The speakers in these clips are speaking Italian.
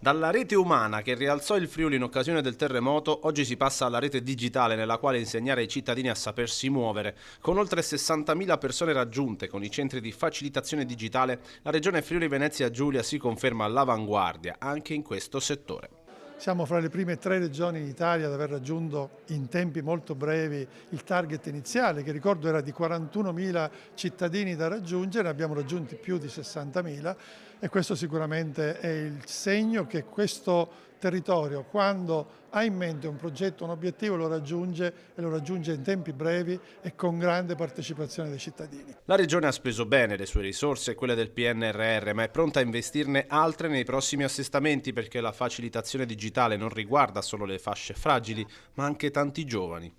Dalla rete umana che rialzò il Friuli in occasione del terremoto, oggi si passa alla rete digitale nella quale insegnare ai cittadini a sapersi muovere. Con oltre 60.000 persone raggiunte con i centri di facilitazione digitale, la regione Friuli Venezia Giulia si conferma all'avanguardia anche in questo settore. Siamo fra le prime 3 regioni d'Italia ad aver raggiunto in tempi molto brevi il target iniziale, che ricordo era di 41.000 cittadini da raggiungere, ne abbiamo raggiunti più di 60.000 e questo sicuramente è il segno che questo territorio, quando ha in mente un progetto, un obiettivo, lo raggiunge e lo raggiunge in tempi brevi e con grande partecipazione dei cittadini. La regione ha speso bene le sue risorse e quelle del PNRR, ma è pronta a investirne altre nei prossimi assestamenti perché la facilitazione digitale non riguarda solo le fasce fragili, ma anche tanti giovani.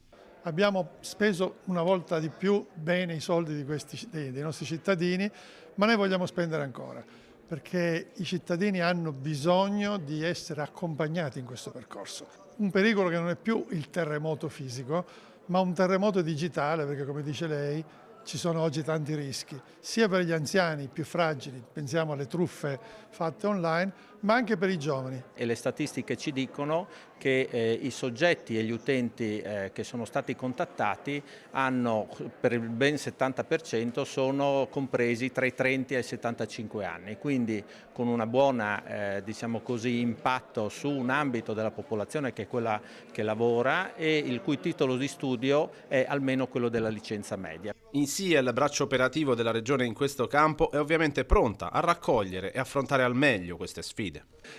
Abbiamo speso una volta di più bene i soldi dei nostri cittadini, ma noi vogliamo spendere ancora, perché i cittadini hanno bisogno di essere accompagnati in questo percorso. Un pericolo che non è più il terremoto fisico, ma un terremoto digitale, perché come dice lei, ci sono oggi tanti rischi, sia per gli anziani più fragili, pensiamo alle truffe fatte online, ma anche per i giovani. E le statistiche ci dicono che i soggetti e gli utenti che sono stati contattati hanno, per il ben 70% sono compresi tra i 30 e i 75 anni, quindi con una buona diciamo così, impatto su un ambito della popolazione che è quella che lavora e il cui titolo di studio è almeno quello della licenza media. In SIE, il braccio operativo della regione in questo campo, è ovviamente pronta a raccogliere e affrontare al meglio queste sfide.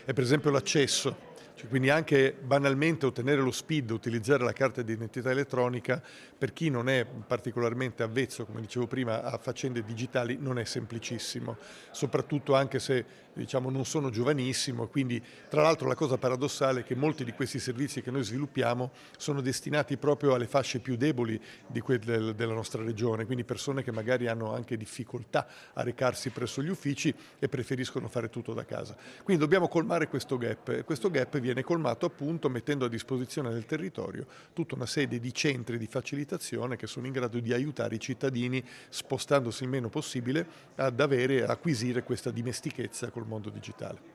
È per esempio l'accesso. Quindi anche banalmente ottenere lo SPID, utilizzare la carta di identità elettronica, per chi non è particolarmente avvezzo, come dicevo prima, a faccende digitali non è semplicissimo, soprattutto anche se diciamo, non sono giovanissimo. Quindi tra l'altro la cosa paradossale è che molti di questi servizi che noi sviluppiamo sono destinati proprio alle fasce più deboli della nostra regione, quindi persone che magari hanno anche difficoltà a recarsi presso gli uffici e preferiscono fare tutto da casa. Quindi dobbiamo colmare questo gap e questo gap viene colmato appunto mettendo a disposizione del territorio tutta una serie di centri di facilitazione che sono in grado di aiutare i cittadini, spostandosi il meno possibile, ad acquisire questa dimestichezza col mondo digitale.